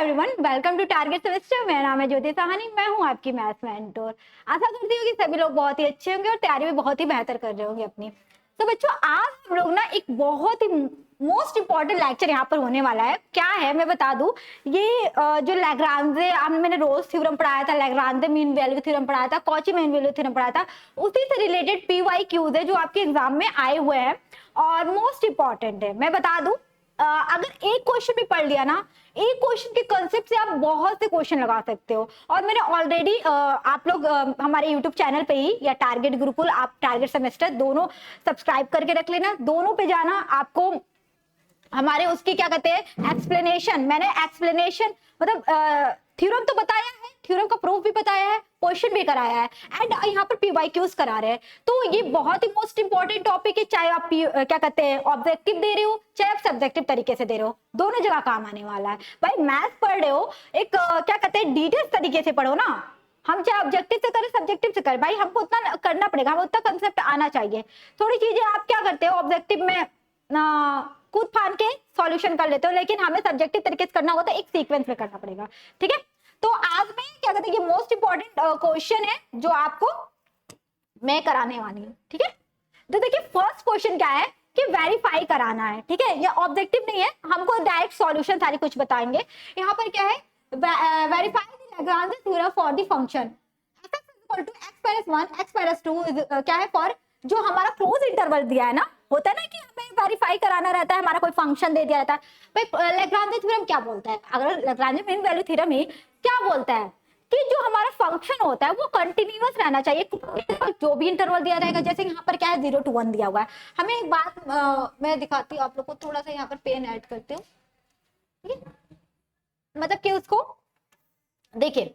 Everyone, welcome to target semester. मेरा नाम है ज्योति साहनी, मैं हूं आपकी मैथ्स मेंटोर। आशा करती हूँ कि सभी लोग बहुत ही अच्छे होंगे और तैयारी भी बहुत ही बेहतर कर रहे होंगे अपनी। तो बच्चों, आज हम लोग ना एक बहुत ही मोस्ट इंपॉर्टेंट लेक्चर यहाँ पर होने वाला है। क्या है मैं बता दूं, ये जो लैग्रांजे मैंने रोज थ्योरम पढ़ाया था, लैग्रांजे मीन वैल्यू थ्योरम पढ़ाया था, कॉची मीन वैल्यू थ्योरम पढ़ाया था, उसी से रिलेटेड PYQs है जो आपके एग्जाम में आए हुए हैं और मोस्ट इंपॉर्टेंट है। मैं बता दूं, अगर एक क्वेश्चन भी पढ़ लिया ना, एक क्वेश्चन के कंसेप्ट से आप बहुत से क्वेश्चन लगा सकते हो। और मैंने ऑलरेडी आप लोग हमारे यूट्यूब चैनल पे ही या टारगेट गुरुकुल, आप टारगेट सेमेस्टर दोनों सब्सक्राइब करके रख लेना, दोनों पे जाना। आपको हमारे उसकी क्या कहते हैं एक्सप्लेनेशन, मैंने एक्सप्लेनेशन मतलब थ्योरम तो बताया है, थ्योरम का प्रूफ भी बताया है, क्वेश्चन भी कराया है एंड यहाँ पर PYQs करा रहे हैं। तो ये बहुत ही मोस्ट इंपॉर्टेंट टॉपिक है, चाहे आप क्या कहते हैं ऑब्जेक्टिव दे रहे हो, चाहे आप सब्जेक्टिव तरीके से दे रहे हो, दोनों जगह काम आने वाला है। भाई मैथ पढ़ रहे हो, एक क्या कहते हैं डिटेल्स तरीके से पढ़ो ना। हम चाहे ऑब्जेक्टिव से करें सब्जेक्टिव से करें, भाई हमको उतना करना पड़ेगा, हमें उतना कंसेप्ट आना चाहिए। थोड़ी चीजें आप क्या करते हो ऑब्जेक्टिव में कूद फान के सॉल्यूशन कर लेते हो, लेकिन हमें सब्जेक्टिव तरीके से करना होगा तो एक सीक्वेंस में करना पड़ेगा। ठीक है, तो आज मैं क्या कहते हैं ये मोस्ट इंपॉर्टेंट क्वेश्चन है जो आपको मैं कराने वाली हूँ। ठीक है, तो देखिए फर्स्ट क्वेश्चन क्या है कि वेरीफाई कराना है। ठीक है, ये ऑब्जेक्टिव नहीं है, हमको डायरेक्ट सॉल्यूशन सारी कुछ बताएंगे। यहाँ पर क्या है, verify the Lagrange theorem for the function x + 2 क्या है फॉर जो हमारा क्लोज इंटरवल दिया है ना, होता है ना कि हमें वेरीफाई कराना रहता है, हमारा कोई फंक्शन दे दिया रहता है। भाई लैग्रांज थ्योरम क्या बोलता है, अगर लैग्रांज मीन वैल्यू थ्योरम ही क्या बोलता है कि जो हमारा फंक्शन होता है वो कंटिन्यूअस रहना चाहिए, जो भी इंटरवल दिया रहेगा। जैसे यहाँ पर क्या है 0 to 1 दिया हुआ है। हमें एक बात मैं दिखाती हूँ आप लोग को, थोड़ा सा यहाँ पर पेन ऐड करती हूँ। ठीक है, मतलब कि उसको देखिए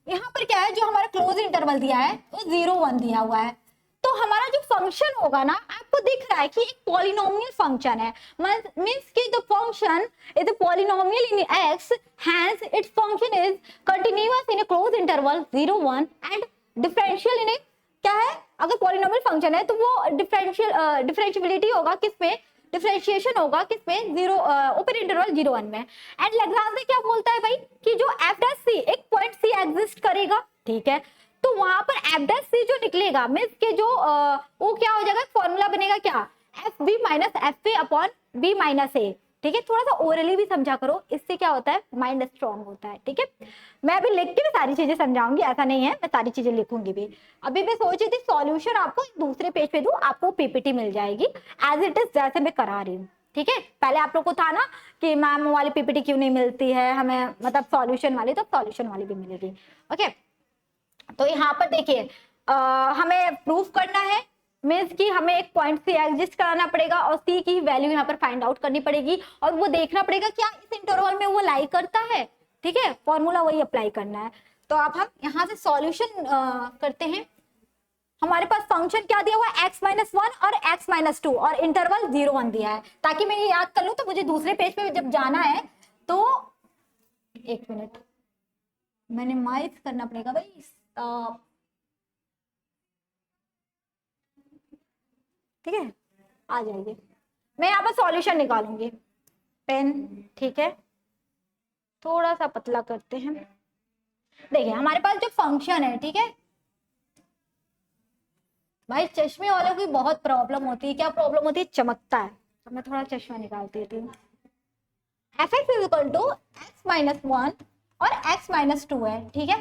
यहाँ पर क्या है, जो हमारा क्लोज इंटरवल दिया है वो 0 1 दिया हुआ है। तो हमारा जो फंक्शन होगा ना, आपको दिख रहा है कि एक पॉलिनोमियल फंक्शन है, मींस कि the function is a polynomial in x, hence its function is continuous in a closed interval 0 1 and differential in a क्या है, अगर पॉलिनोमियल फंक्शन है तो वो डिफरेंशियबिलिटी होगा किसमें, डिफरेंशिएशन होगा किसमें, 0 ओपन इंटरवल 0 1 में। एंड लैग्रांज क्या बोलता है भाई कि जो f' c एक पॉइंट c एग्जिस्ट करेगा। ठीक है, तो वहां पर f' c जो निकलेगा मींस के जो वो क्या हो जाएगा, फॉर्मूला बनेगा क्या, fb - fa upon b - a। ठीक है, थोड़ा सा ओरली भी समझा करो, इससे क्या होता है माइंड स्ट्रॉन्ग होता है। ठीक है, मैं अभी लिख के भी सारी चीजें समझाऊंगी, ऐसा नहीं है मैं सारी चीजें लिखूंगी भी। अभी मैं सोच रही थी सॉल्यूशन आपको दूसरे पेज पे दूं, आपको PPT मिल जाएगी एज इट इज जैसे मैं करा रही हूँ। ठीक है, पहले आप लोग को था ना कि मैम वाली PPT क्यों नहीं मिलती है हमें, मतलब सॉल्यूशन वाली, तो सॉल्यूशन वाली भी मिलेगी। ओके, तो यहाँ पर देखिए हमें प्रूफ करना है, मीन्स कि हमें एक पॉइंट से एग्जिस्ट कराना पड़ेगा और सी की वैल्यू यहाँ पर फाइंड आउट करनी पड़ेगी और वो देखना पड़ेगा क्या इस इंटरवल में वो लाई करता है। ठीक है, फॉर्मूला वही अप्लाई करना है। तो अब हम यहाँ से सॉल्यूशन करते हैं। हमारे पास फंक्शन क्या दिया हुआ है, x - 1 और x - 2 और इंटरवल 0 1 दिया है। ताकि मैं ये याद कर लूं तो मुझे दूसरे पेज पे जब जाना है तो एक मिनट मिनिमाइज करना पड़ेगा भाई। ठीक है, आ जाइए, मैं यहाँ पर सॉल्यूशन निकालूंगी, पेन। ठीक है, थोड़ा सा पतला करते हैं। देखिए हमारे पास जो फंक्शन है, ठीक है भाई, चश्मे वालों की बहुत प्रॉब्लम होती है। क्या प्रॉब्लम होती है, चमकता है, तो मैं थोड़ा चश्मा निकाल देती हूँ। f(x = x - 1 और x - 2 है। ठीक है,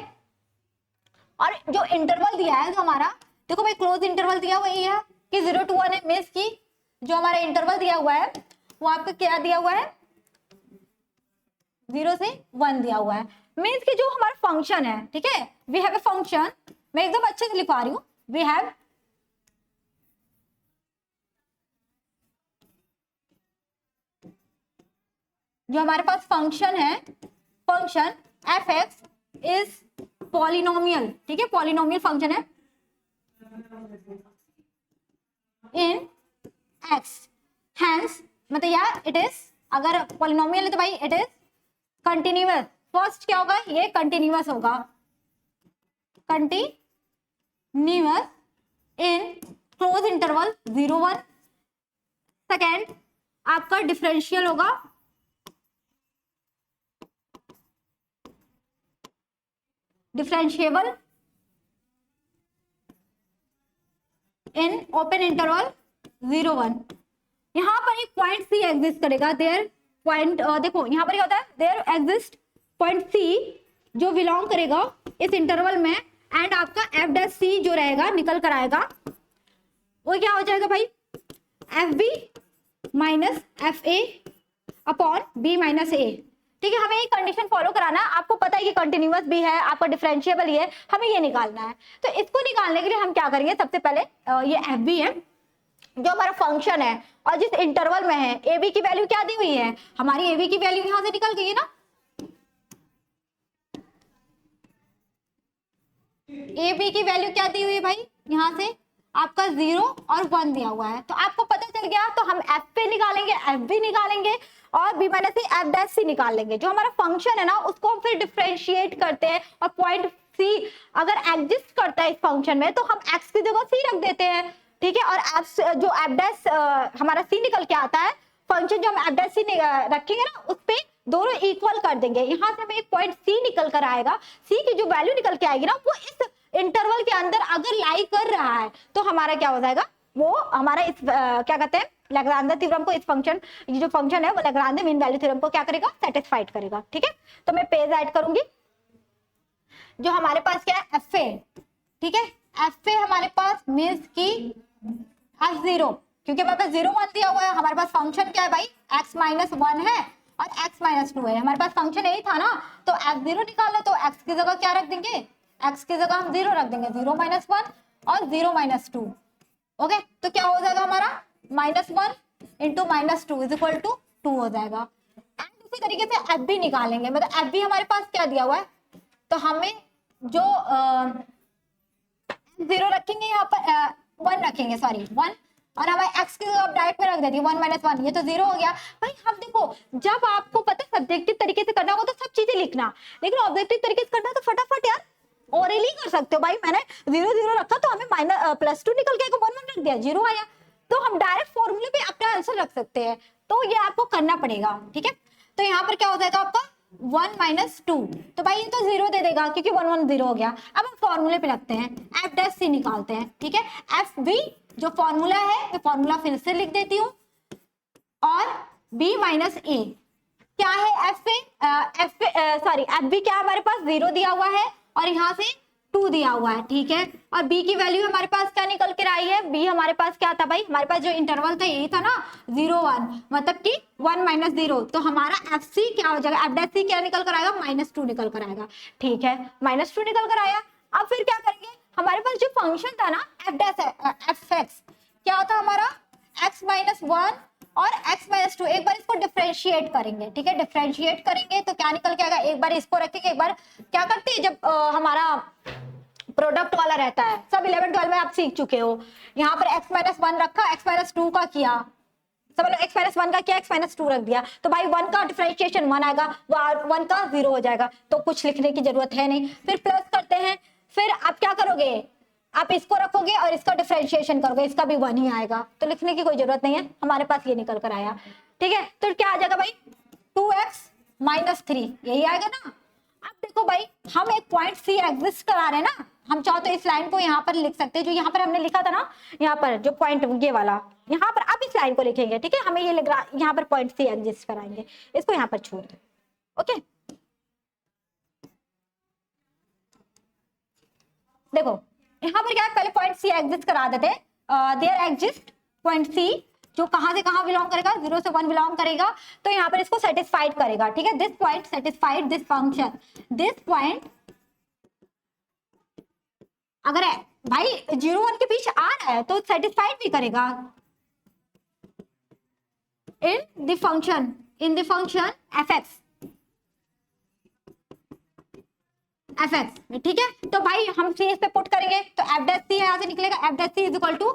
और जो इंटरवल दिया है जो हमारा, देखो भाई क्लोज इंटरवल दिया हुआ है कि 0 to 1 है, मींस की जो हमारा इंटरवल दिया हुआ है वो आपका क्या दिया हुआ है, 0 से 1 दिया हुआ है। मींस कि जो हमारा फंक्शन है, ठीक है, वी हैव ए फंक्शन, मैं एकदम अच्छे से लिखवा रही हूँ, वी हैव जो हमारे पास फंक्शन है, फंक्शन f(x) इज पॉलिनोमियल। ठीक है, पॉलिनोमियल फंक्शन है इन x, हैंस मतलब यार इट इज, अगर पॉलिनोमियल है तो भाई इट इज कंटिन्यूअस। फर्स्ट क्या होगा, ये कंटिन्यूअस होगा, continuous in close interval 0 1। Second आपका डिफरेंशियल होगा डिफरेंशिएबल इन ओपन इंटरवल 0 1। यहाँ पर एक पॉइंट सी एग्जिस्ट करेगा, देयर पॉइंट देखो यहाँ पर क्या होता है, देयर एग्जिस्ट पॉइंट सी जो बिलोंग करेगा इस इंटरवल में, एंड आपका एफ डैश सी जो रहेगा निकल कर आएगा, वो क्या हो जाएगा भाई, F B minus F A upon B minus A. ठीक है, हमें ये कंडीशन फॉलो कराना है। आपको पता है कि कंटिन्यूअस भी है, आपका डिफरेंशिएबल ही है, हमें ये निकालना है। तो इसको निकालने के लिए हम क्या करेंगे, सबसे पहले ये एफ बी है जो हमारा फंक्शन है और जिस इंटरवल में है, ए बी की वैल्यू क्या दी हुई है, हमारी ए बी की वैल्यू यहां से निकल गई है ना, ए बी की वैल्यू क्या दी हुई है भाई, यहाँ से आपका 0 और 1 दिया हुआ है। तो आपको पता चल गया, तो हम एफ पे निकालेंगे, एफ बी निकालेंगे और बी माइनस एफ डैश सी निकाल लेंगे। जो हमारा फंक्शन है ना उसको हम फिर डिफरेंशिएट करते हैं, और पॉइंट सी अगर एग्जिस्ट करता है इस फंक्शन में तो हम एक्स की जगह सी रख देते हैं। ठीक है, और एफ जो एफ डैश हमारा सी निकल के आता है, फंक्शन जो हम एफ डैश सी रखेंगे ना उस पे दोनों इक्वल कर देंगे। यहाँ से हमें एक पॉइंट सी निकल कर आएगा, सी की जो वैल्यू निकल के आएगी ना वो इस इंटरवल के अंदर अगर लाई कर रहा है तो हमारा क्या हो जाएगा, वो हमारा इस क्या कहते हैं, लैग्रांज थ्योरम को, इस फंक्शन ये जो फंक्शन है वो लैग्रांज मीन वैल्यू थ्योरम को क्या करेगा, सेटिस्फाइड करेगा। ठीक है, तो मैं पेज ऐड करूंगी। जो हमारे पास क्या है, एफ ए, ठीक है, एफ ए हमारे पास मीन्स की एफ 0, क्योंकि हमारे पास 0 1 दिया हुआ है। हमारे पास फंक्शन क्या है भाई, x माइनस 1 है और x माइनस 2 है। हमारे पास फंक्शन यही था ना, तो x0 निकालना, तो x की जगह क्या रख देंगे, x की जगह हम 0 रख देंगे, 0 माइनस 1 और 0 माइनस 2। ओके, तो क्या हो जाएगा हमारा, -1 इंटू -2 इज इक्वल टू 2 हो जाएगा। एंड उसी तरीके से एफ बी निकालेंगे, मतलब एफ बी हमारे पास क्या दिया हुआ है, तो हमें जो 0 रखेंगे यहाँ पर 1 रखेंगे, सॉरी 1, और हमारे x की जगह डायरेक्ट में रख देती है 1 माइनस 1, ये तो 0 हो गया भाई। हम देखो, जब आपको पता है सब्जेक्टिव तरीके से करना होगा तो सब चीजें लिखना, लेकिन ऑब्जेक्टिव तरीके से करना तो फटाफट यार ओरली कर सकते हो भाई। मैंने 0 0 रखा तो हमें +2 निकल के 1 1 रख दिया, 0 आया, तो हम डायरेक्ट फॉर्मूले पे अपना आंसर रख सकते हैं। तो ये आपको करना पड़ेगा। ठीक है, तो यहाँ पर क्या हो जाएगा आपका 1 माइनस 2, तो भाई ये तो 0 दे देगा क्योंकि 1 1 0 हो गया। अब हम फॉर्मूले पे रखते हैं, एफ डैश सी निकालते हैं। ठीक है, एफ बी जो फॉर्मूला है मैं फॉर्मूला फिर से लिख देती हूँ, और बी माइनस ए क्या है, एफ बी क्या हमारे पास 0 दिया हुआ है और यहाँ से 2 दिया हुआ है। ठीक है, और b की वैल्यू हमारे पास क्या निकल कर आई है, b हमारे पास क्या था भाई, हमारे पास जो इंटरवल था यही था ना 0 1, मतलब कि 1 माइनस 0, तो हमारा एफ सी क्या हो जाएगा, एफ डैश सी क्या निकल कर आएगा, -2 निकल कर आएगा। ठीक है, -2 निकल कर आया। अब फिर क्या करेंगे, हमारे पास जो फंक्शन था ना एफ एक्स क्या होता हमारा, x माइनस 1 और x माइनस 2, एक बार इसको डिफरेंशिएट करेंगे। ठीक है, डिफरेंशिएट करेंगे तो क्या निकल के आएगा, एक बार इसको रखेंगे, एक बार क्या करते हैं जब हमारा प्रोडक्ट वाला रहता है, सब 11 12 में आप सीख चुके हो। यहाँ पर x माइनस 1 रखा, x माइनस 2 का किया, सब लोग x माइनस 1 का किया, x माइनस 2 रख दिया, तो भाई 1 का डिफरेंशिएशन 1 आएगा, 1 का 0 हो जाएगा, तो कुछ लिखने की जरूरत है नहीं। फिर प्लस करते हैं, फिर आप क्या करोगे, आप इसको रखोगे और इसका डिफरेंशिएशन करोगे, इसका भी 1 ही आएगा, तो लिखने की कोई जरूरत नहीं है, हमारे पास ये निकल कर आया। ठीक है, तो क्या आ जाएगा भाई, 2x माइनस 3, यही आएगा ना। अब देखो भाई, हम एक पॉइंट सी एग्जिस्ट करा रहे हैं ना, हम चाहो तो इस लाइन को यहाँ पर लिख सकते हैं, जो यहाँ पर हमने लिखा था ना, यहाँ पर जो पॉइंट ये वाला, यहाँ पर अब इस लाइन को लिखेंगे। ठीक है, हमें ये यहाँ पर पॉइंट सी एग्जिस्ट कराएंगे, इसको यहाँ पर छोड़ दो। ओके, देखो यहाँ पर क्या है, पहले पॉइंट सी एग्जिस्ट करा देते हैं, देयर एग्जिस्ट पॉइंट सी जो कहां से कहां बिलोंग करेगा, 0 से 1 बिलोंग करेगा, तो यहाँ पर इसको सेटिस्फाइड करेगा। ठीक है, this point satisfied this function, this point अगर है भाई 0 1 के बीच आ रहा है तो सेटिस्फाइड भी करेगा in the function f x ठीक है। तो भाई हम सी इस पे पुट करेंगे तो एफ डैश सी यहाँ से निकलेगा, f dash C is equal to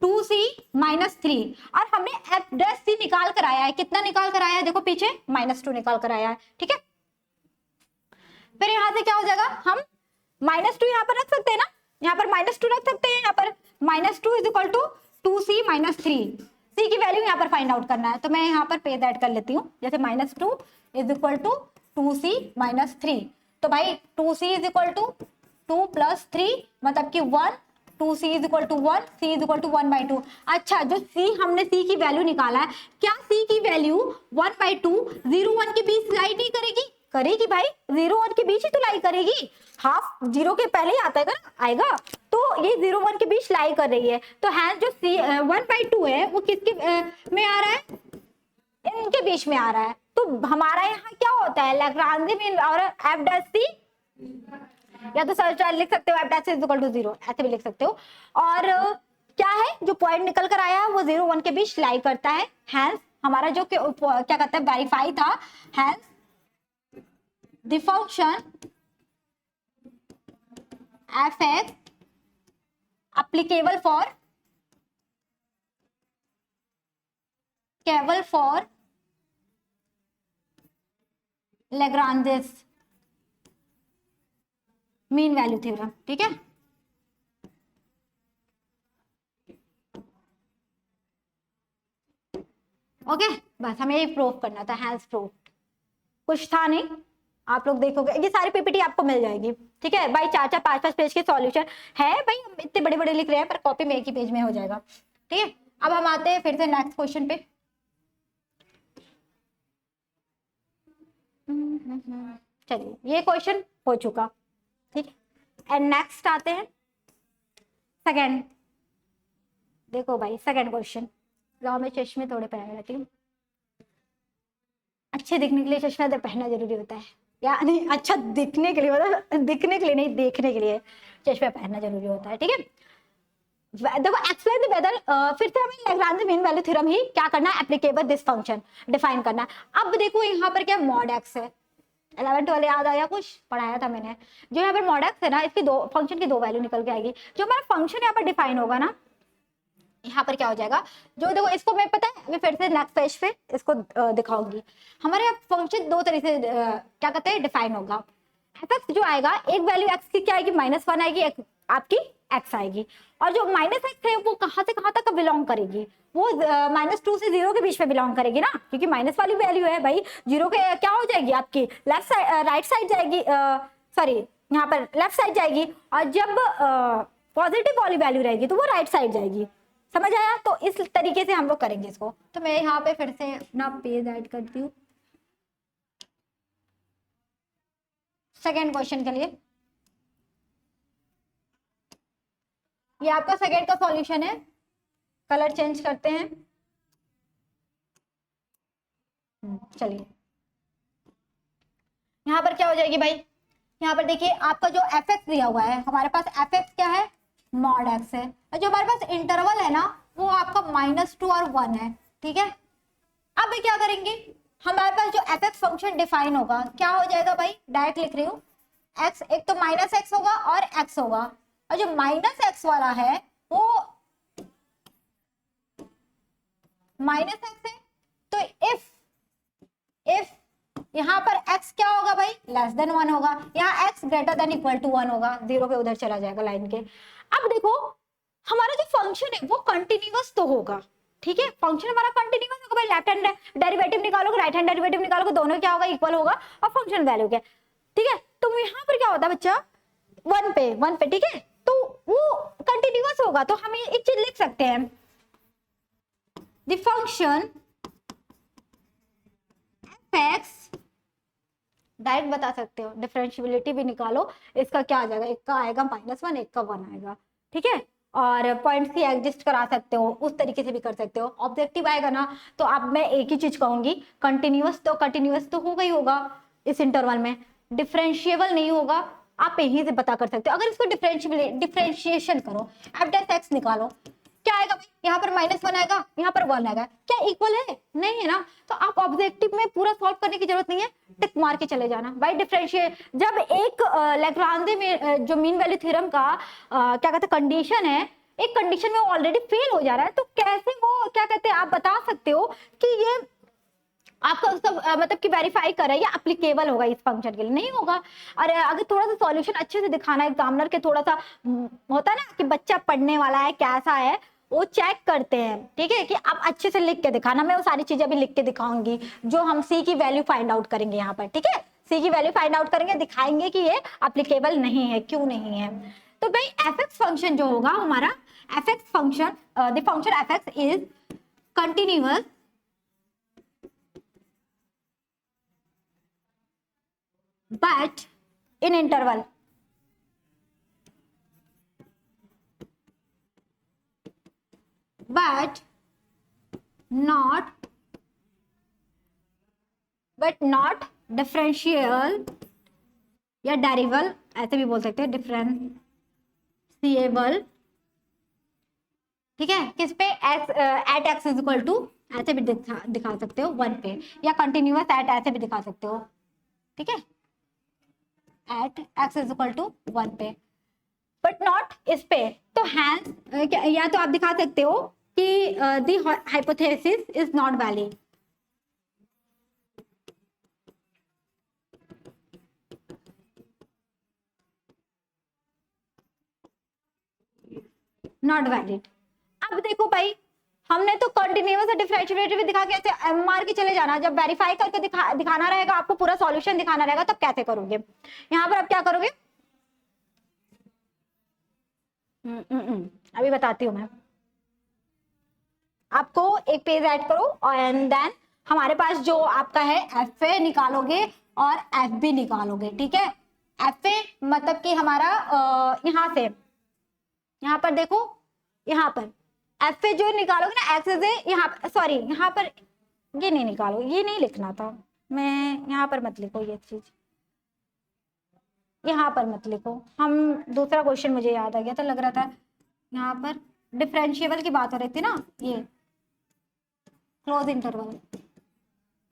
2c minus 3, और हमने एफ डैश सी निकाल कर आया है, कितना निकाल कर आया है देखो पीछे, -2 निकाल कर आया है। ठीक है, फिर यहाँ से क्या हो जाएगा, हम -2 यहाँ पर रख सकते हैं ना, यहाँ पर -2 रख सकते हैं, यहाँ पर -2 is equal to 2c minus 3, सी की वैल्यू यहाँ पर फाइंड आउट करना है, तो मैं यहाँ पर पेज ऐड कर लेती हूँ, जैसे -2 is equal to 2c minus 3, तो भाई 2c इज इक्वल टू 2+3 मतलब कि 1, 2c is equal to 1, c is equal to 1/2। अच्छा, जो c हमने c की वैल्यू निकाला है, क्या c की वैल्यू 1/2 0 1 के बीच लाई नहीं करेगी? करेगी भाई, 0 1 के बीच ही तो लाई करेगी। हाफ 0 के पहले ही आता है ना, आएगा। तो ये 0 1 के बीच लाई कर रही है, तो है जो c 1/2 है वो किसके में आ रहा है? इनके बीच में आ रहा है। तो हमारा यहाँ क्या होता है, लैग्रांज मीन और एफ डैश सी, या तो सर्च लिख सकते हो f dash is equal to 0, ऐसे भी लिख सकते हो। और क्या है, जो पॉइंट निकल कर आया है वो 0 1 के बीच लाई करता है। हैंस हमारा जो क्या कहते हैं, वेरीफाई था। Hence the function f x applicable for Lagrange's mean value theorem. ठीक है, ओके, बस हमें ये प्रूव करना था। हैज प्रूव, कुछ था नहीं। आप लोग देखोगे ये सारी पीपीटी आपको मिल जाएगी। ठीक है भाई, 4 4 5 5 पेज के सॉल्यूशन है भाई, हम इतने बड़े बड़े लिख रहे हैं पर कॉपी में एक ही पेज में हो जाएगा। ठीक है, अब हम आते हैं फिर से नेक्स्ट क्वेश्चन पे। चलिए, ये क्वेश्चन हो चुका। ठीक है, एंड नेक्स्ट आते हैं सेकंड। देखो भाई, सेकंड क्वेश्चन। लाओ, मैं चश्मे थोड़े पहन लेती हूँ। अच्छे दिखने के लिए चश्मा तो पहनना जरूरी होता है, या नहीं? अच्छा दिखने के लिए, मतलब दिखने के लिए नहीं, देखने के लिए चश्मा पहनना जरूरी होता है। ठीक है, देखो एक्सप्लेन द वेदर, फिर से हमें लैग्रांज मीन वैल्यू थ्योरम ही क्या करना है, एप्लीकेबल दिस फंक्शन डिफाइन करना है। अब देखो यहाँ पर क्या मॉड एक्स है, 11 12 याद आया, कुछ पढ़ाया था मैंने। जो यहाँ पर मॉड एक्स है ना, इसकी दो फंक्शन की दो वैल्यू निकल के आएगी। जो हमारा फंक्शन यहाँ पर डिफाइन होगा ना, यहाँ पर क्या हो जाएगा, जो देखो इसको मैं पता है, मैं फिर से नेक्स्ट पेज पे इसको दिखाऊंगी। हमारे यहाँ फंक्शन दो तरीके से क्या कहते हैं डिफाइन होगा। एफ जो आएगा, एक वैल्यू एक्स की क्या आएगी, -1 आएगी, एक आपकी एक्स आएगी। और जो -x है वो कहाँ से कहाँ तक बिलोंग करेगी, वो -2 से 0 के बीच में बिलोंग करेगी ना, क्योंकि माइनस वाली वैल्यू है भाई। 0 के क्या हो जाएगी, आपकी लेफ्ट साइड राइट साइड जाएगी, सॉरी यहाँ पर लेफ्ट साइड जाएगी। और जब पॉजिटिव वाली वैल्यू रहेगी तो वो राइट साइड जाएगी। समझ आया? तो इस तरीके से हम लोग करेंगे इसको। तो मैं यहाँ पे फिर से अपना पेज ऐड करती हूँ सेकेंड क्वेश्चन के लिए। ये आपका सेकेंड का सॉल्यूशन है। कलर चेंज करते हैं। चलिए, यहाँ पर क्या हो जाएगी भाई, यहाँ पर देखिए आपका जो एफ एक्स दिया हुआ है, हमारे पास एफ एक्स क्या है, मॉड एक्स है। और जो हमारे पास इंटरवल है ना, वो आपका -2 और 1 है। ठीक है, अब क्या करेंगे, हमारे पास जो एफ एक्स फंक्शन डिफाइन होगा क्या हो जाएगा भाई, डायरेक्ट लिख रही हूँ। एक्स एक तो -x होगा और x होगा, और जो -x वाला है वो -x है। तो इफ यहाँ पर x क्या होगा भाई, <1 होगा। यहाँ x > 1 होगा, 0 के उधर चला जाएगा लाइन के। अब देखो हमारा जो फंक्शन है वो कंटिन्यूअस तो होगा। ठीक है, फंक्शन हमारा कंटिन्यूअस होगा भाई। लेफ्ट हैंड डेरिवेटिव निकालोगे, राइट हैंड डेरिवेटिव निकालोगे, दोनों क्या होगा, इक्वल होगा और फंक्शन वैल्यू क्या। ठीक है, तो यहाँ पर क्या होता है बच्चा, 1 पे। ठीक है, तो वो कंटिन्यूअस होगा, तो हम एक चीज लिख सकते हैं, द फंक्शन एफ डायरेक्ट बता सकते हो, डिफरेंशियबिलिटी भी निकालो। इसका क्या आ जाएगा, एक का आएगा -1, एक का 1 आएगा। ठीक है, और पॉइंट्स की एडजस्ट करा सकते हो, उस तरीके से भी कर सकते हो। ऑब्जेक्टिव आएगा ना, तो अब मैं एक ही चीज कहूंगी, कंटिन्यूअस तो होगा ही होगा इस इंटरवल में, डिफरेंशिएबल नहीं होगा, आप यहीं से पता कर सकते हो। अगर इसको डिफरेंशिएशन करो, f' निकालो, क्या आएगा भाई, यहाँ पर -1 आएगा, यहाँ पर 1 आएगा, क्या इक्वल है, नहीं है ना। तो आप ऑब्जेक्टिव में पूरा सॉल्व करने की जरूरत नहीं है, टिक मार के चले जाना भाई। डिफरेंशिएट जब एक लैग्रांज में जो मीन वैल्यू थ्योरम का क्या कहते हैं कंडीशन है, एक कंडीशन में ऑलरेडी फेल हो जा रहा है, तो कैसे वो क्या कहते हैं आप बता सकते हो कि ये आपका उसका मतलब कि वेरीफाई कर रहा है या एप्लीकेबल होगा इस फंक्शन के लिए, नहीं होगा। और अगर थोड़ा सा सॉल्यूशन अच्छे से दिखाना एग्जामिनर के, थोड़ा सा होता है ना कि बच्चा पढ़ने वाला है कैसा है, वो चेक करते हैं। ठीक है, कि आप अच्छे से लिख के दिखाना। मैं वो सारी चीजें भी लिख के दिखाऊंगी जो हम सी की वैल्यू फाइंड आउट करेंगे यहाँ पर। ठीक है, सी की वैल्यू फाइंड आउट करेंगे, दिखाएंगे कि ये अप्लीकेबल नहीं है, क्यों नहीं है। तो भाई एफ एक्स फंक्शन जो होगा हमारा, F x function, the function f x is continuous but in interval, but not differential या डेरिवल, ऐसे भी बोल सकते हैं, डिफरेंशिएबल, ठीक है, किस पे, at x is equal to, ऐसे भी दिखा सकते हो 1 पे, या कंटिन्यूअस एट ऐसे भी दिखा सकते हो, ठीक है, at x is equal to 1 पे, बट नॉट इस पे। तो हैंस या तो आप दिखा सकते हो कि the hypothesis is not valid, not valid. अब देखो भाई, हमने तो कंटिन्यूअस और डिफरेंशिएबिलिटी भी दिखा के ऐसे मार के चले जाना, जब वेरीफाई करके दिखाना रहेगा, आपको पूरा सॉल्यूशन दिखाना रहेगा, तब कैसे करोगे? यहाँ पर आप क्या करोगे, अभी बताती हूँ मैं आपको। एक पेज ऐड करो और एंड देन हमारे पास जो आपका है एफ ए निकालोगे और एफ बी निकालोगे, ठीक है। एफ ए मतलब कि हमारा यहाँ से, यहाँ पर देखो, यहाँ पर एफ ए जो निकालोगे ना, एक्स ए, यहाँ सॉरी, यहाँ पर ये नहीं निकालो, ये नहीं लिखना था, मैं यहाँ पर मत लिखो ये चीज, यहाँ पर मत लिखो, हम दूसरा क्वेश्चन मुझे याद आ गया था, लग रहा था यहाँ पर डिफरेंशिएबल की बात हो रही थी ना, ये क्लोज इंटरवल,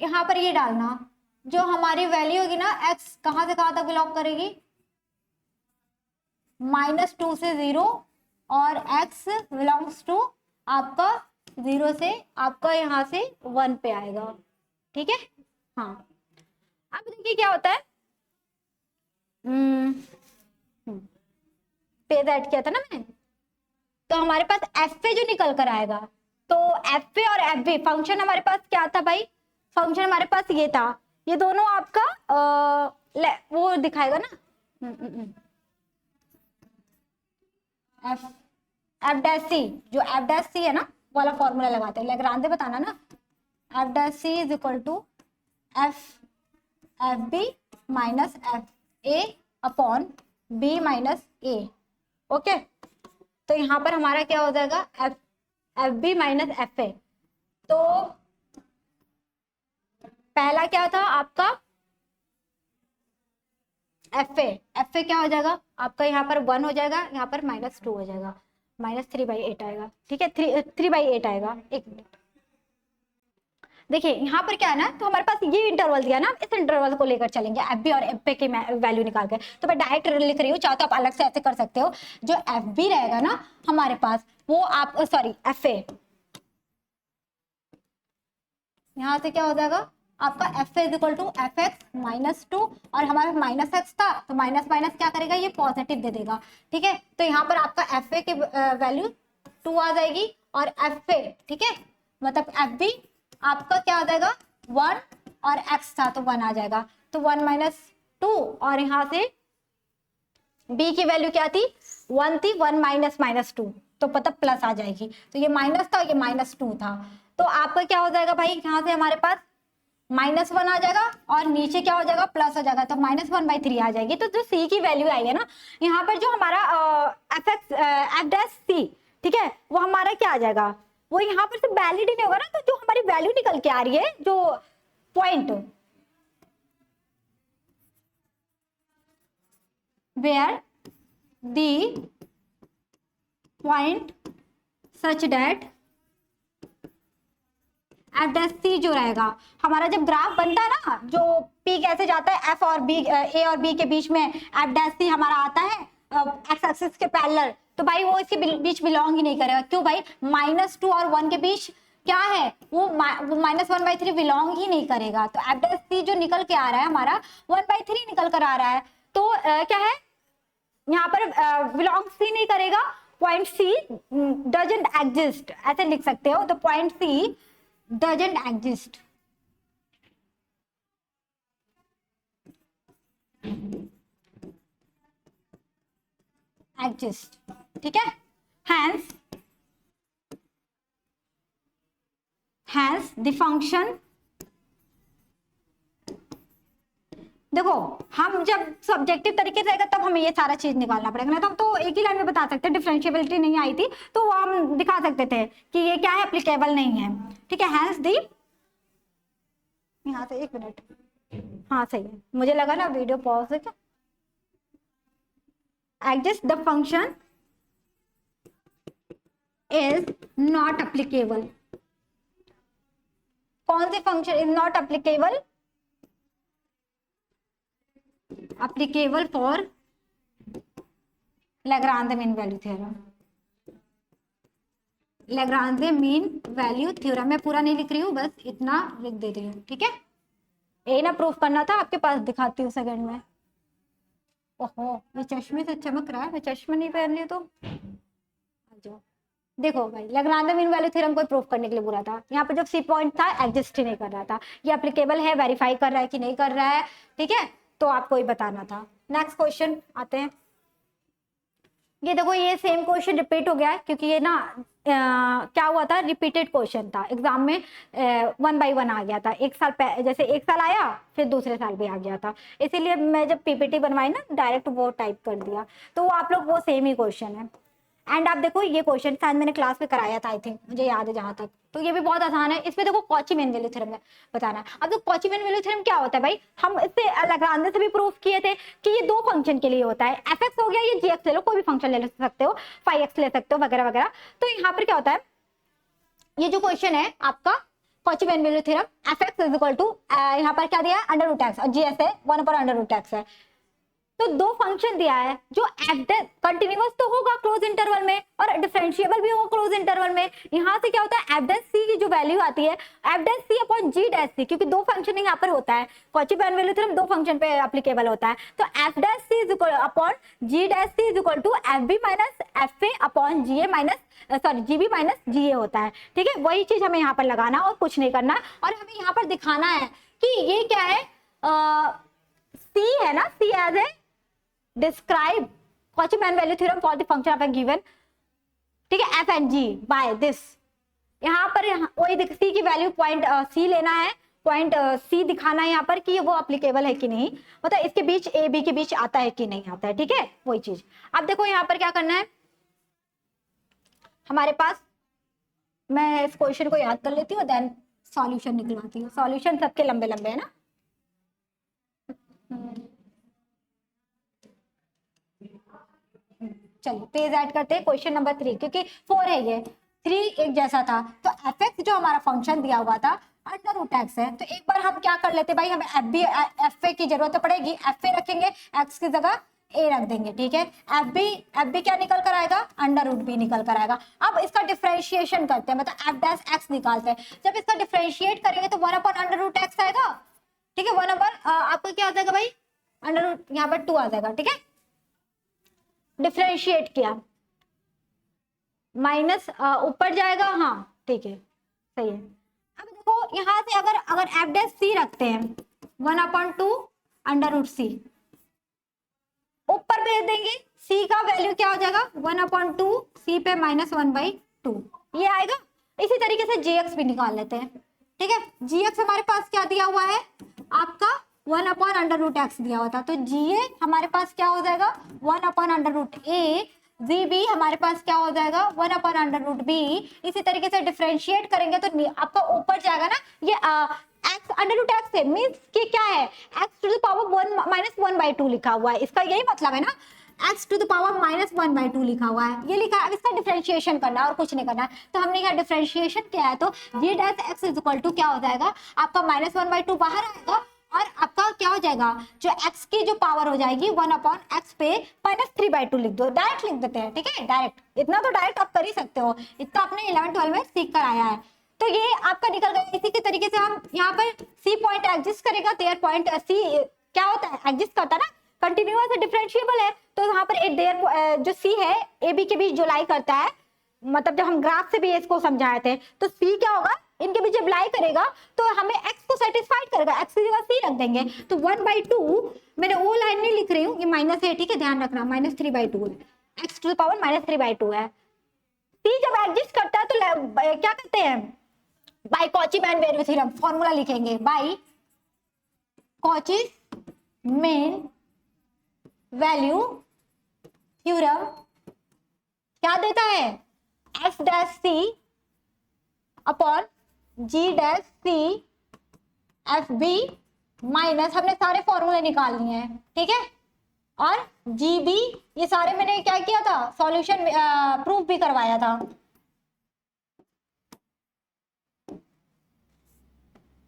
यहाँ पर ये डालना, जो हमारी वैल्यू होगी ना, एक्स कहाँ से कहाँ तक बिलोंग करेगी, -2 से 0, और एक्स बिलोंग्स टू आपका 0 से आपका यहाँ से 1 पे आएगा, ठीक है। हाँ, अब देखिए क्या होता है, पेज ऐड किया था ना मैंने, तो हमारे पास एफ ए जो निकल कर आएगा, तो एफ ए और एफ बी फंक्शन हमारे पास क्या था भाई, फंक्शन हमारे पास ये था, ये दोनों आपका वो दिखाएगा ना, एफ एफ डैश सी, जो एफ डैश सी है ना वाला फॉर्मूला लगाते हैं, लेग्रांजे बताना ना, f dash C is equal to f f B minus F A upon B minus a, okay. तो यहाँ पर हमारा क्या हो जाएगा, f f B minus F a, तो पहला क्या था आपका एफ ए क्या हो जाएगा आपका, यहाँ पर 1 हो जाएगा, यहाँ पर -2 हो जाएगा, -3/8 आएगा, ठीक है, 3/8 आएगा। एक मिनट देखिए, यहाँ पर क्या है ना, तो हमारे पास ये इंटरवल दिया ना, इस इंटरवल को लेकर चलेंगे एफ बी और एफ ए की वैल्यू निकाल के, तो मैं डायरेक्ट लिख रही हूँ, चाहे तो आप अलग से ऐसे कर सकते हो, जो एफ बी रहेगा ना हमारे पास, वो आप सॉरी एफ ए, यहाँ से क्या हो जाएगा आपका f a is equal to f x -2, और हमारा माइनस एक्स था, तो माइनस माइनस क्या करेगा, ये पॉजिटिव दे देगा, ठीक है। तो यहाँ पर आपका एफ ए की वैल्यू 2 आ जाएगी, और एफ ए, ठीक है, मतलब एफ बी आपका क्या आ जाएगा 1, और एक्स था तो 1 आ जाएगा, तो 1 - 2, और यहाँ से बी की वैल्यू क्या थी, 1 थी, 1 - -2, तो पता प्लस आ जाएगी, तो ये माइनस था, ये -2 था, तो आपका क्या हो जाएगा भाई, यहाँ से हमारे पास -1 आ जाएगा, और नीचे क्या हो जाएगा, प्लस हो जाएगा, तो -1/3 आ जाएगी। तो जो सी की वैल्यू आई है ना, यहाँ पर जो हमारा एफ एक्स एफ डैश सी, ठीक है, वो हमारा क्या आ जाएगा, वो यहाँ पर से वैलिड ही नहीं होगा ना, तो जो हमारी वैल्यू निकल के आ रही है, जो point where the point such that F dash C जो रहेगा हमारा, जब ग्राफ बनता है ना, जो पी कैसे जाता है एफ और बी, ए और बी के बीच में एफ डैश सी हमारा आता है एक्स एक्सिस के पैरेलल, तो भाई वो इसके बीच बिलोंग ही नहीं करेगा, क्यों भाई, -2 और 1 के बीच क्या है, वो -1/3 बिलोंग ही नहीं करेगा, तो एफ डैश सी जो निकल के आ रहा है हमारा 1/3 निकल कर आ रहा है, तो क्या है यहाँ पर बिलोंग्स ही नहीं करेगा, पॉइंट सी डजंट एग्जिस्ट, ऐसे लिख सकते हो, तो point C doesn't exist, exist, ठीक है। हैंस द फंक्शन, देखो हम जब सब्जेक्टिव तरीके से रहेगा तब हमें ये सारा चीज निकालना पड़ेगा, नहीं तो हम तो एक ही लाइन में बता सकते हैं। डिफरेंशिएबिलिटी नहीं आई थी तो वो हम दिखा सकते थे कि ये क्या है, एप्लीकेबल नहीं है, ठीक है। हैंस दी, यहाँ से 1 मिनट, हाँ सही है, मुझे लगा ना वीडियो पॉज है क्या। Exist the function is not applicable, कौन से function is not applicable, applicable for Lagrange mean value theorem। Lagrange mean value theorem मैं पूरा नहीं लिख रही हूँ, बस इतना लिख दे रही हूँ, ठीक है। ये ना प्रूफ करना था, आपके पास दिखाती हूँ सेकंड में। ओहो ये चश्मे से चमक रहा है, मैं चश्मा नहीं पहन ली तो आ जाओ। देखो भाई Lagrange मीन वैल्यू थ्योरम को प्रूफ करने के लिए बोला था, यहाँ पे जब सी पॉइंट था एग्जिस्ट ही नहीं कर रहा था, ये एप्लीकेबल है, वेरीफाई कर रहा है कि नहीं कर रहा है, ठीक है, तो आपको ही बताना था। नेक्स्ट क्वेश्चन आते हैं। ये देखो ये सेम क्वेश्चन रिपीट हो गया है, क्योंकि ये ना क्या हुआ था, रिपीटेड क्वेश्चन था एग्जाम में, 1 by 1 आ गया था। एक साल जैसे एक साल आया फिर दूसरे साल भी आ गया था, इसीलिए मैं जब पीपीटी बनवाई ना डायरेक्ट वो टाइप कर दिया, तो वो आप लोग वो सेम ही क्वेश्चन है। एंड आप देखो ये क्वेश्चन शायद मैंने क्लास में कराया था, आई थिंक मुझे याद है जहां तक, तो ये भी बहुत आसान है। इसमें देखो कॉची मीन वैल्यू थ्योरम बताना है। अब तो कॉची मीन वैल्यू थ्योरम क्या होता है भाई, हम इससे लैग्रांज से भी प्रूफ किए थे कि ये 2 फंक्शन के लिए होता है, एफ एक्स हो गया, ये जी एक्स ले लो, कोई भी फंक्शन ले सकते हो, फाइव एक्स ले सकते हो वगैरह वगैरह। तो यहाँ पर क्या होता है, ये जो क्वेश्चन है आपका Cauchy mean value theorem, f x is equal to यहाँ पर क्या दिया है, अंडर रूट एक्स, और जी एस है 1/√x है। तो 2 फंक्शन दिया है जो कंटिन्यूअस तो होगा क्लोज इंटरवल में और डिफरेंशिएबल भी होगा क्लोज इंटरवल में। यहाँ से क्या होता है, एफ डैश सी की जो वैल्यू आती है F dash C upon G dash C, क्योंकि 2 फंक्शन यहाँ पर होता है, Cauchy mean value theorem 2 function पे एप्लीकेबल होता है। तो F dash C is equal upon G dash C is equal to F B minus F A upon G A minus sorry G B minus G A होता है, ठीक है। वही चीज हमें यहाँ पर लगाना और कुछ नहीं करना, और हमें यहाँ पर दिखाना है कि ये क्या है, सी है ना, C as a describe Cauchy mean value theorem for the function of a given, ठीक है, F and G by this. यहाँ पर वही सी की वैल्यू पॉइंट सी लेना है, पॉइंट सी दिखाना है यहाँ पर कि वो एप्लीकेबल है कि नहीं, मतलब इसके बीच ए बी के बीच आता है कि नहीं आता है, ठीक है, वही चीज। अब देखो यहाँ पर क्या करना है हमारे पास, मैं इस क्वेश्चन को याद कर लेती हूँ देन सॉल्यूशन निकलवाती हूँ। सॉल्यूशन सबके लंबे लंबे है ना, चलो पेज ऐड करते हैं क्वेश्चन नंबर 3, क्योंकि 4 है ये, 3 एक जैसा था। तो एफ एक्स जो हमारा फंक्शन दिया हुआ था अंडर रूट एक्स है, तो एक बार हम क्या कर लेते भाई, हमें एफ ए की जरूरत पड़ेगी, एफ ए रखेंगे, एक्स की जगह ए रख देंगे, ठीक है। एफ बी क्या निकल कर आएगा, अंडर रूट बी निकल कर आएगा। अब इसका डिफरेंशिएशन करते हैं, मतलब एफ डैश एक्स निकालते हैं। जब इसका डिफरेंशिएट करेंगे तो 1/√x आएगा, ठीक है, 1 आपको क्या आ जाएगा भाई, अंडर रूट यहाँ पर 2 आ जाएगा, ठीक है। डिफरेंशिएट किया, माइनस ऊपर जाएगा, हाँ ठीक है सही है। अब देखो यहाँ से अगर एफ डैश सी रखते हैं 1/2 ऊपर भेज देंगे, सी का वैल्यू क्या हो जाएगा 1/2 सी पे -1/2 ये आएगा। इसी तरीके से जीएक्स भी निकाल लेते हैं, ठीक है। जीएक्स हमारे पास क्या दिया हुआ है आपका 1/√x दिया हुआ था, तो जीए हमारे पास क्या हो जाएगा 1/√a, जी बी हमारे पास क्या हो जाएगा 1/√b। इसी तरीके से डिफरेंशिएट करेंगे तो आपका ऊपर जाएगा ना ये x √x है, मींस कि क्या है x⁻1 -1/2 लिखा हुआ है, इसका यही मतलब है ना, x⁻ -1/2 लिखा हुआ है, ये लिखा है। अब इसका डिफरेंशिएशन करना है और कुछ नहीं करना है, तो हमने यहाँ डिफरेंशिएशन किया है, तो ये dash x is equal to क्या हो जाएगा आपका -1/2 बाहर आएगा, और आपका क्या हो जाएगा जो x की जो पावर हो जाएगी 1/x पे -3/2 लिख दो, डायरेक्ट लिख देते हैं, ठीक है, डायरेक्ट। इतना तो डायरेक्ट आप कर ही सकते हो, इतना आपने 11-12 में सीख कर आया है, तो ये आपका निकल गया। इसी के तरीके से हम यहाँ पर सी पॉइंट एग्जिस्ट करेगा, देयर पॉइंट सी क्या होता है एग्जिस्ट करता है ना, कंटिन्यूअस डिफरेंशिएबल है, तो यहाँ पर एक देयर जो सी है ए बी के बीच जो लाई करता है, मतलब जब हम ग्राफ से भी इसको समझाए थे, तो सी क्या होगा इनके बीच जब लाई करेगा तो हमें x को सेटिस्फाइड करेगा, x की जगह c रख देंगे, तो 1/2 मैंने वो लाइन नहीं लिख रही हूँ, ये माइनस है, ठीक है, ध्यान रखना -3/2 है, x टू द पावर -3/2 है। c जब एग्जिस्ट करता है तो क्या करते हैं, by Cauchy mean value theorem formula लिखेंगे, by Cauchy mean value theorem क्या देता है, f dash c upon g dash c F B minus, हमने सारे फॉर्मूले निकाल लिए हैं, ठीक है, और जी बी, ये सारे मैंने क्या किया था, सॉल्यूशन प्रूफ भी करवाया था।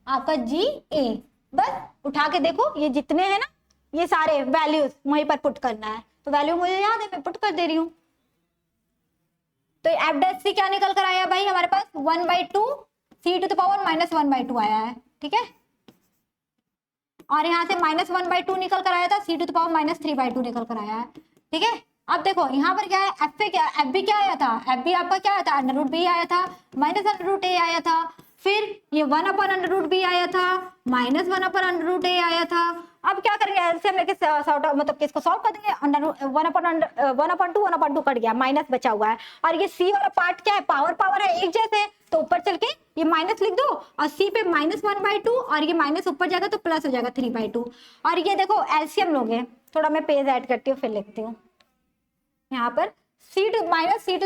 आपका जी ए, बस उठा के देखो ये जितने हैं ना, ये सारे वैल्यूज वहीं पर पुट करना है, तो वैल्यू मुझे याद है, मैं पुट कर दे रही हूँ। तो एफ डैश सी क्या निकल कर आया भाई हमारे पास, 1/2 सी टू द पावर -1/2 आया है, ठीक है, और यहाँ से -1/2 निकल कर आया था, सी टू द पावर -3/2 निकल कर आया है, ठीक है। अब देखो यहाँ पर क्या है, एफ पे क्या, एफ बी क्या आया था, एफ बी आपका क्या आया था, √b आया था, -√a आया था, फिर ये 1/√b आया था, -1/√a आया था। अब क्या करेंगे, एलसीएम लेके सॉर्ट मतलब किसको सॉल्व कर देंगे, 1/2 कट गया, माइनस बचा हुआ है, और ये सी वाला पार्ट क्या है, पावर है एक जैसे, तो ऊपर चल के ये माइनस लिख दो, और सी पे -1/2, और ये माइनस ऊपर जाएगा तो प्लस हो जाएगा 3/2, और ये देखो एलसीएम लोगे, थोड़ा मैं पेज ऐड करती हूँ फिर लिखती हूँ, यहाँ पर सी टू द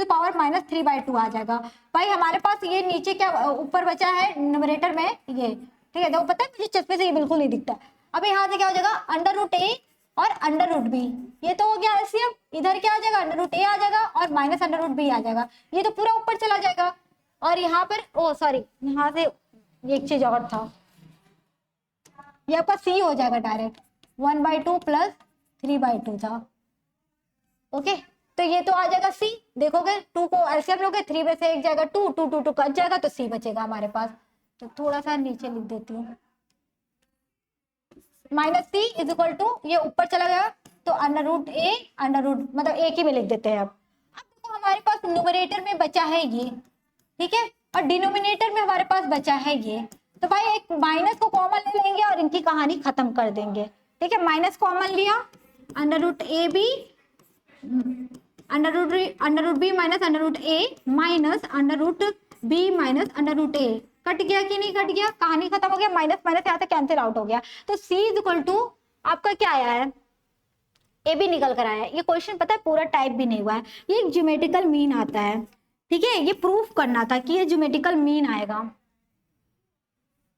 पावर -3/2 आ जाएगा। भाई हमारे पास ये नीचे क्या ऊपर बचा है न्यूमरेटर में ये, ठीक है, देखो पता है मुझे चश्मे से ये बिल्कुल नहीं दिखता। अब यहाँ से क्या हो जाएगा, √a और √b, ये तो हो गया एलसीएम, इधर क्या आ जाएगा, √a आ जाएगा और -√b आ जाएगा, ये तो पूरा ऊपर चला जाएगा, और यहाँ पर ओ सॉरी, यहाँ से एक चीज और था, ये आपका सी हो जाएगा डायरेक्ट, 1/2 + 3/2 था, ओके, तो ये तो आ जाएगा सी, देखोगे 2 को एलसीएम लोगे, 3 में से एक जाएगा 2, 2 2 2 कट जाएगा, तो सी बचेगा हमारे पास। तो थोड़ा सा नीचे लिख देती हूँ, -c = ये ऊपर चला गया तो √a मतलब एक ही में लिख देते हैं। अब देखो हमारे पास न्यूमरेटर में बचा है ये, ठीक है, और डिनोमिनेटर में हमारे पास बचा है ये, तो भाई एक माइनस को कॉमन ले लेंगे और इनकी कहानी खत्म कर देंगे, ठीक है, माइनस कॉमन लिया, √ab √b minus √a minus √b minus √a, cut गया कि नहीं कट गया, कहानी खत्म हो गया, माइनस माइनस यहाँ से कैंसिल आउट हो गया, तो c = आपका क्या आया है, ए भी निकल कर आया है। ये क्वेश्चन पता है पूरा टाइप भी नहीं हुआ है, ये एक ज्योमेट्रिकल मीन आता है, ठीक है, ये प्रूफ करना था कि ये ज्योमेट्रिकल मीन आएगा,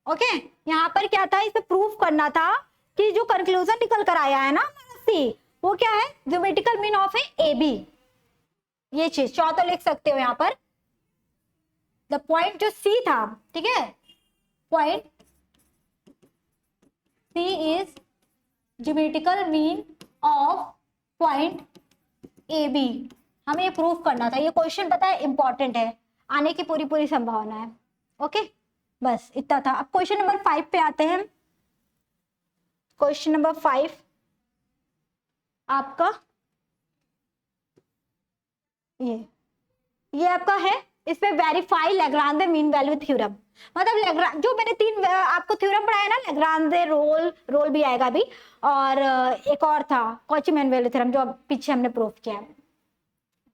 ओके, यहाँ पर क्या था, इसे प्रूफ करना था कि जो कंक्लूजन निकल कर आया है ना सी, वो क्या है, geometrical mean of a b, ये चीज चाहो तो लिख सकते हो यहाँ पर, द पॉइंट जो सी था, ठीक है, point c is geometrical mean of point a b, हमें ये प्रूफ करना था, ये क्वेश्चन पता है इंपॉर्टेंट है, आने की पूरी संभावना है, ओके, बस इतना था। अब क्वेश्चन नंबर 5 पे आते हैं। क्वेश्चन नंबर 5 आपका ये आपका है, इसमें verify Lagrange mean value theorem, मतलब जो मैंने 3 आपको थ्योरम पढ़ाया ना, लैग्रांज रोल भी आएगा अभी, और एक और था कॉची मैन वैल्यू थ्योरम जो पीछे हमने प्रूफ किया है,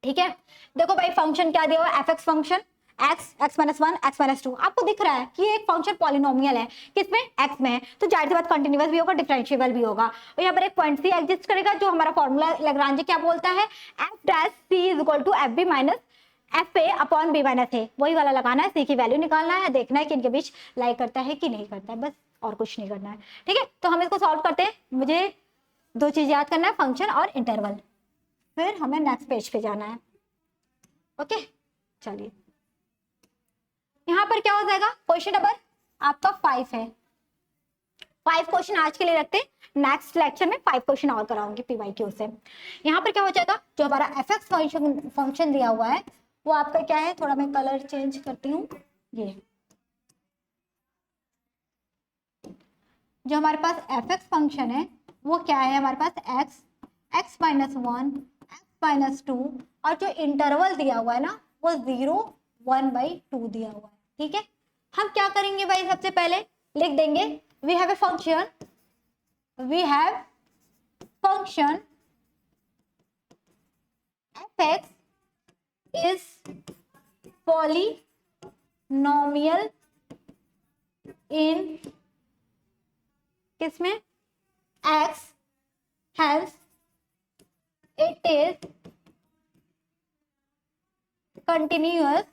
ठीक है। देखो भाई फंक्शन क्या दिया हुआ, F function x, x-1, x-2, आपको दिख रहा है कि ये एक फंक्शन पॉलिनोमियल है, किसमें, x में है, तो जाहिर सी बात कंटिन्यूअस भी होगा, डिफरेंशिएबल भी होगा, और यहाँ पर एक पॉइंट सी एग्जिस्ट करेगा, जो हमारा फॉर्मूला लैग्रांज क्या बोलता है, f'(c) = fb minus fa upon b minus a, वही वाला लगाना है, c की वैल्यू निकालना है, देखना है कि इनके बीच लाई करता है कि नहीं करता है, बस और कुछ नहीं करना है, ठीक है। तो हम इसको सॉल्व करते हैं, मुझे 2 चीज याद करना है, फंक्शन और इंटरवल, फिर हमें नेक्स्ट पेज पे जाना है, ओके। चलिए यहाँ पर क्या हो जाएगा, क्वेश्चन नंबर आपका 5 है, 5 क्वेश्चन आज के लिए रखते हैं, नेक्स्ट लेक्चर में 5 क्वेश्चन और कराऊंगी PYQ से। यहाँ पर क्या हो जाएगा, जो हमारा fx फंक्शन दिया हुआ है वो आपका क्या है, थोड़ा मैं कलर चेंज करती हूँ, ये जो हमारे पास fx फंक्शन है वो क्या है, हमारे पास x, x-1, x-2, और जो इंटरवल दिया हुआ है ना वो 0, 1/2 दिया हुआ है, ठीक है। हम क्या करेंगे भाई, सबसे पहले लिख देंगे we have a function, f x is polynomial in किसमें, x, hence it is continuous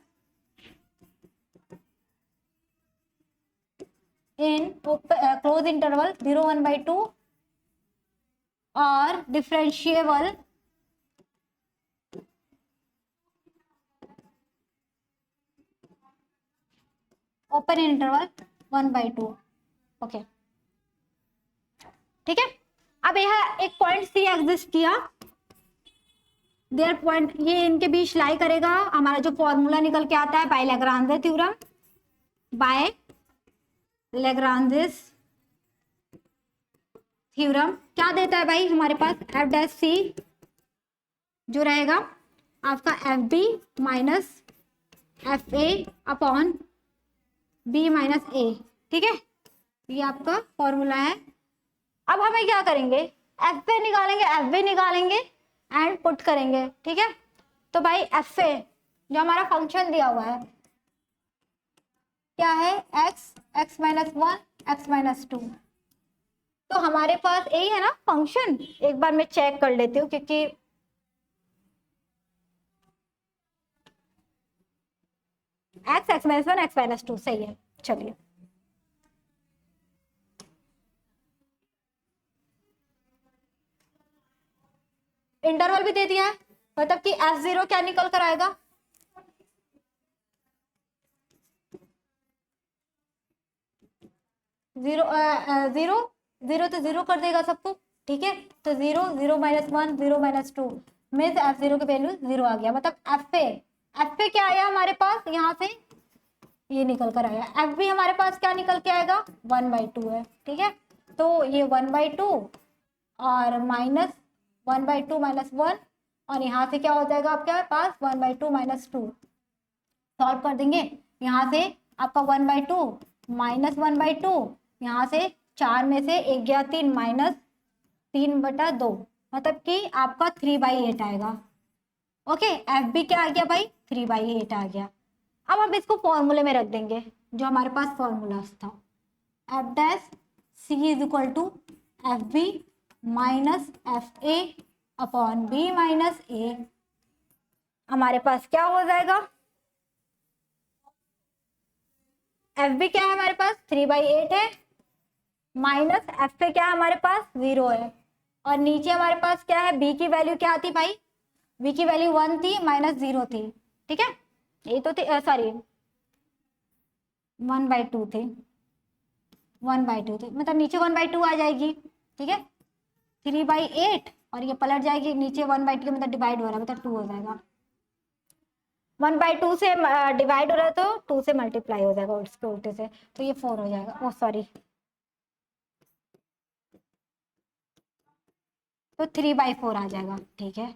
in close interval 0 1/2 or differentiable open interval 1/2। Okay ठीक है। अब यह एक पॉइंट सी एग्जिस्ट किया, देयर पॉइंट, ये इनके बीच लाई करेगा। हमारा जो फॉर्मूला निकल के आता है by Lagrange theorem, by Lagrange theorem क्या देता है भाई हमारे पास, एफ डैश सी जो रहेगा आपका F B minus F A upon B minus A. ठीक है, ये आपका फॉर्मूला है। अब हमें क्या करेंगे, एफ पे निकालेंगे, एफ बी निकालेंगे एंड पुट करेंगे। ठीक है, तो भाई एफ ए जो हमारा फंक्शन दिया हुआ है क्या है, x, x minus one, x minus to. तो हमारे पास यही है ना फंक्शन, एक बार मैं चेक कर लेती हूँ क्योंकि x, x minus one, x minus to सही है। चलिए इंटरवल भी दे दिया है, मतलब कि एफ जीरो क्या निकल कर आएगा, जीरो, जीरो जीरो तो जीरो कर देगा सबको। ठीक है, तो zero, zero minus one, zero minus two, means F zero की वैल्यू जीरो आ गया। मतलब एफ पे क्या आया हमारे पास, यहाँ से ये निकल कर आया। एफ भी हमारे पास क्या निकल के आएगा, 1/2 है। ठीक है, तो ये 1/2 और माइनस 1/2 माइनस वन, और यहाँ से क्या हो जाएगा आपके पास 1/2 माइनस टू। सॉल्व कर देंगे, यहाँ से आपका 1/2 माइनस 1/2, यहाँ से 4 में से 1 गया 3 माइनस 3/2, मतलब कि आपका 3/8 आएगा। ओके, एफ बी क्या आ गया भाई, 3/8 आ गया। अब हम इसको फॉर्मूले में रख देंगे जो हमारे पास फॉर्मूला था, F dash C is equal to F B minus F A upon B minus A. हमारे पास क्या हो जाएगा, एफ बी क्या है हमारे पास 3/8 है, माइनस एफ पे क्या है हमारे पास 0 है, और नीचे हमारे पास क्या है, बी की वैल्यू क्या थी भाई, बी की वैल्यू 1 थी माइनस 0 थी। ठीक है, ये तो थी, सॉरी 1/2 थी, 1/2 थी, मतलब नीचे 1/2 आ जाएगी। ठीक है, 3/8 और ये पलट जाएगी नीचे 1/2 मतलब डिवाइड हो रहा है, मतलब 2 हो जाएगा। 1/2 से डिवाइड हो रहा है तो 2 से मल्टीप्लाई हो जाएगा उसके उल्टे से, तो ये 4 हो जाएगा। ओ सॉरी, तो 3/4 आ जाएगा। ठीक है,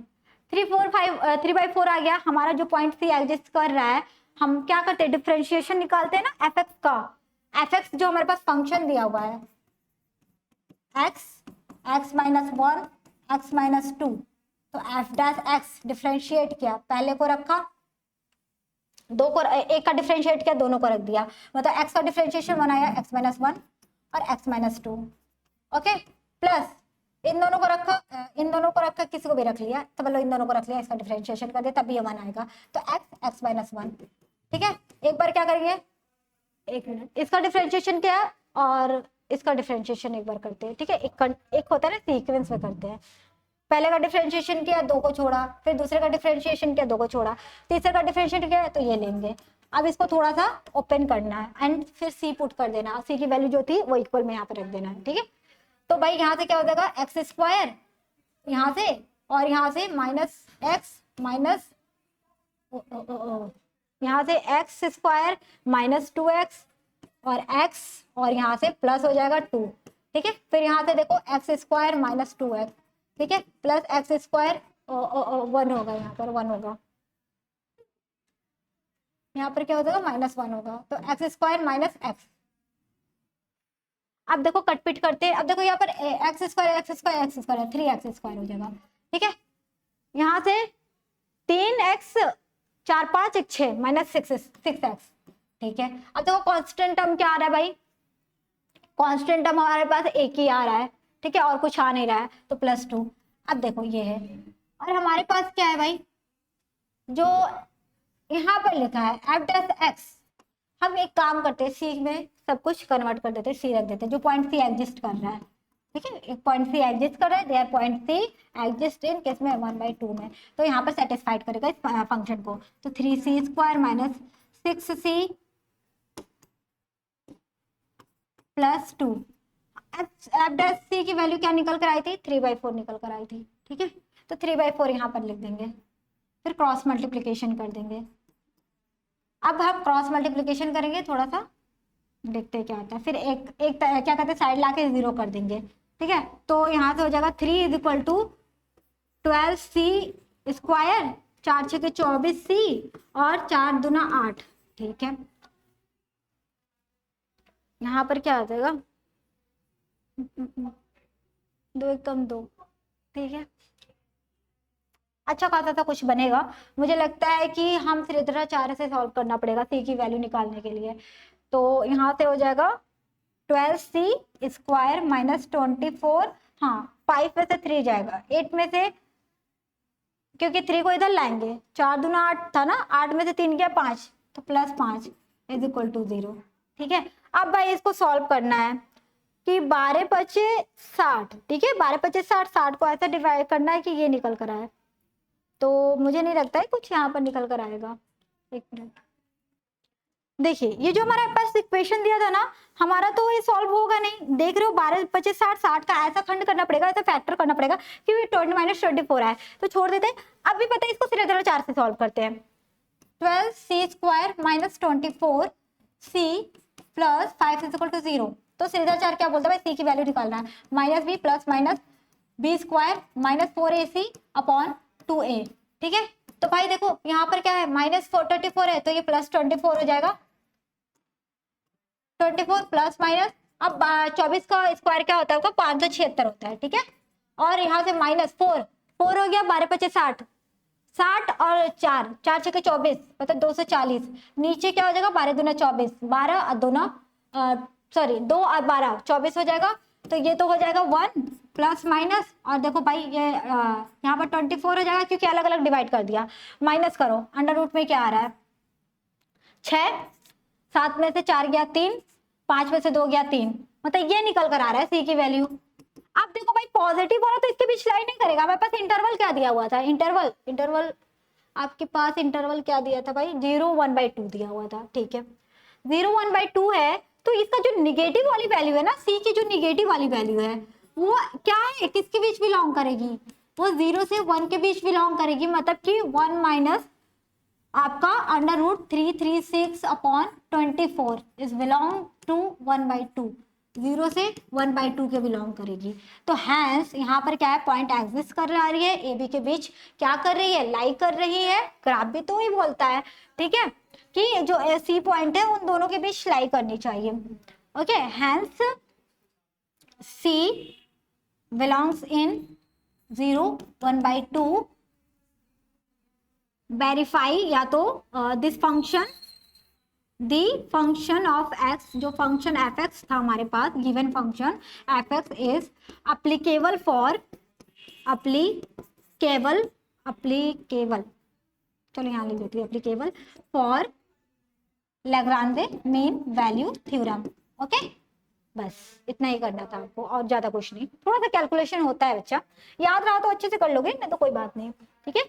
3/4 आ गया। हमारा जो पॉइंट सी एग्जिस्ट कर रहा है, हम क्या करते हैं, डिफरेंशिएशन निकालते हैं ना एफ एक्स का। एफ एक्स जो हमारे पास फंक्शन दिया हुआ है x, x minus one, x minus to, तो एफ डैश एक्स डिफ्रेंशिएट किया, पहले को रखा, दो को एक का डिफ्रेंशिएट किया, दोनों को रख दिया, मतलब एक्स का डिफ्रेंशिएशन बनाया एक्स माइनस वन और X minus two. Okay, plus इन दोनों को रखा, इन दोनों को रखा, किसी को भी रख लिया, तो मतलब इन दोनों को रख लिया, इसका डिफरेंशिएशन कर दिया, तब ये 1 आएगा, तो एक्स, एक्स माइनस वन। ठीक है, एक बार क्या करेंगे, एक मिनट, इसका डिफरेंशिएशन क्या है और इसका डिफरेंशिएशन एक बार करते हैं। ठीक है, एक होता है ना सीक्वेंस में करते हैं, पहले का डिफरेंशिएशन किया, 2 को छोड़ा, फिर दूसरे का डिफरेंशिएशन किया, 2 को छोड़ा, तीसरे का डिफरेंशिएशन किया, तो ये लेंगे। अब इसको थोड़ा सा ओपन करना है एंड फिर सी पुट कर देना, सी की वैल्यू जो थी वो इक्वल में यहाँ पे रख देना है। ठीक है, तो भाई यहाँ से क्या हो जाएगा, एक्स स्क्वायर यहाँ से, और यहाँ से माइनस एक्स माइनस, यहाँ से एक्स स्क्वायर माइनस 2x और x, और यहाँ से प्लस हो जाएगा 2। ठीक है, फिर यहाँ से देखो एक्स स्क्वायर माइनस 2x, ठीक है, प्लस एक्स स्क्वायर 1 होगा, यहाँ पर 1 होगा, यहाँ पर क्या हो जाएगा -1 होगा, तो एक्स स्क्वायर माइनस एक्स। अब देखो कटपिट करते हैं, अब देखो यहाँ पर x square x square x square 3x square हो जाएगा। ठीक है, यहाँ से 3x 4 5 1 6 माइनस 6x, ठीक है। अब देखो कांस्टेंट टर्म क्या आ रहा है भाई, कांस्टेंट टर्म हमारे पास एक ही आ रहा है, ठीक है, और कुछ आ नहीं रहा है, तो +2। अब देखो ये है, और हमारे पास क्या है भाई, जो यहाँ पर लिखा है f'(x), हम एक काम करते हैं, सी में सब कुछ कन्वर्ट कर देते हैं, सी रख देते हैं, जो पॉइंट सी एग्जिस्ट कर रहा है, ठीक है, एक पॉइंट सी एग्जिस्ट कर रहा है, there point c exist in case में 1/2 में, तो यहाँ पर सेटिस्फाइड करेगा इस फंक्शन को, तो 3c² माइनस 6c +2। f'(c) की वैल्यू क्या निकल कर आई थी, 3/4 निकल कर आई थी, ठीक है, तो 3/4 यहाँ पर लिख देंगे, फिर क्रॉस मल्टीप्लीकेशन कर देंगे। अब हम क्रॉस मल्टीप्लीकेशन करेंगे, थोड़ा सा देखते हैं क्या होता है, फिर एक क्या कहते हैं साइड लाके 0 कर देंगे, ठीक है, तो यहाँ से हो जाएगा 3 = 12c², 4 6 24c और 4 दूना 8, ठीक है। यहाँ पर क्या आ जाएगा, 2 एकम 2, ठीक है। अच्छा खासा सा कुछ बनेगा, मुझे लगता है कि हम श्रीधराचार्य से सॉल्व करना पड़ेगा सी की वैल्यू निकालने के लिए, तो यहाँ से हो जाएगा 12c² माइनस 24, हाँ 5 में से 3 जाएगा, 8 में से, क्योंकि 3 को इधर लाएंगे, 4 दूना 8 था ना, 8 में से 3 गया 5, तो +5 = 0, ठीक है। अब भाई इसको सॉल्व करना है कि 12 × 5 = 60, ठीक है, 12 × 5 = 60, 60 को ऐसा डिवाइड करना है कि ये निकल कर आए, तो मुझे नहीं लगता है कुछ यहाँ पर निकल कर आएगा, एक मिनट। देखिए ये जो हमारे पास इक्वेशन दिया था ना, हमारा तो ये सॉल्व होगा नहीं, देख रहे हो 12 × 5 = 60, 60 का ऐसा खंड करना पड़ेगा, ऐसा फैक्टर करना पड़ेगा, क्योंकि 20 - 24 है, तो छोड़ देते हैं। अब भी पता है इसको श्रीधराचार्य से सॉल्व करते हैं, 12c² माइनस 24c + 5 = 0, तो श्रीधराचार्य क्या बोलता है भाई, सी की वैल्यू निकालना है, -b + -b² माइनस 4ac/2a, ठीक है। तो भाई देखो यहाँ पर क्या है, -24 है, तो ये +24 हो जाएगा, 24 प्लस माइनस, अब 24 का स्क्वायर क्या होता है, 576 होता है, ठीक है, और यहाँ से -4 हो गया, 12 × 5 = 60, 60 और 4 4 6 24 मतलब 240, नीचे क्या हो जाएगा, 12 दूना 24, 12 और दूना सॉरी 2 और 12 24 हो जाएगा, तो ये तो हो जाएगा 1 प्लस माइनस, और देखो भाई ये यहाँ पर 24 हो जाएगा, क्योंकि अलग अलग डिवाइड कर दिया, माइनस करो, अंडर रूट में क्या आ रहा है 6, 7 में से 4 गया 3, 5 में से 2 गया 3, मतलब ये निकल कर आ रहा है सी की वैल्यू। अब देखो भाई पॉजिटिव वाला तो इसके बीच लाई नहीं करेगा, हमारे पास इंटरवल क्या दिया हुआ था, इंटरवल आपके पास इंटरवल क्या दिया था भाई, 0 1/2 दिया हुआ था, ठीक है, 0 1/2 है, तो इसका जो निगेटिव वाली वैल्यू है ना, सी की जो निगेटिव वाली वैल्यू है वो क्या है, किसके बीच बिलोंग करेगी, वो 0 से 1 के बीच बिलोंग करेगी, मतलब कि 1 माइनस आपका √336/24 इज बिलोंग टू 1/2, 0 से 1/2 के बिलोंग करेगी, तो हैंस यहाँ पर क्या है, पॉइंट एग्जिस्ट कर रही है, ए बी के बीच क्या कर रही है, लाई कर रही है, ग्राफ भी तो ही बोलता है, ठीक है, कि जो सी पॉइंट है उन दोनों के बीच लाई करनी चाहिए, okay, hence c belongs in 0 1/2, verify या तो this function, the function of x, जो function f(x) था हमारे पास, given function f(x) is applicable for चलो यहाँ लिख देती हूँ, applicable for Lagrange mean value theorem, okay, बस इतना ही करना था आपको, और ज्यादा कुछ नहीं, थोड़ा सा कैलकुलेशन होता है बच्चा, याद रहा तो अच्छे से कर लोगे, नहीं तो कोई बात नहीं, ठीक है।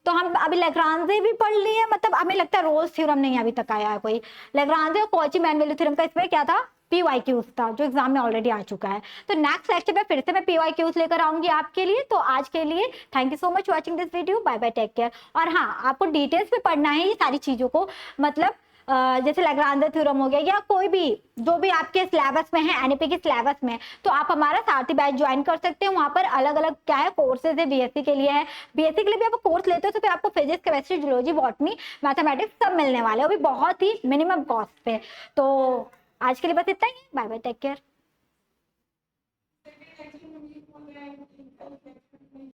तो हम अभी लेग्रांजे भी पढ़ लिए, मतलब हमें लगता है रोल्स थ्योरम नहीं अभी तक आया है कोई, लेग्रांजे और कॉची मैन वैल्यू थ्योरम का इसमें क्या था, PYQs था, जो एग्जाम में ऑलरेडी आ चुका है, तो नेक्स्ट लेक्चर में फिर से मैं PYQs लेकर आऊंगी आपके लिए। तो आज के लिए thank you so much watching this video, bye bye, take care. और हाँ, आपको डिटेल्स में पढ़ना है ये सारी चीजों को, मतलब जैसे लेग्रांजे थ्योरम हो गया या कोई भी जो भी आपके सिलेबस में है, एनईपी के सिलेबस में, तो आप हमारा सारथी बैच ज्वाइन कर सकते हैं। वहां पर अलग अलग क्या है कोर्सेज है, बीएससी के लिए है, बीएससी के लिए भी आप कोर्स लेते हो तो फिर आपको physics, chemistry, zoology, botany, mathematics सब मिलने वाले हैं, वो भी बहुत ही मिनिमम कॉस्ट पे। तो आज के लिए बस इतना ही, बाय बाय, टेक केयर।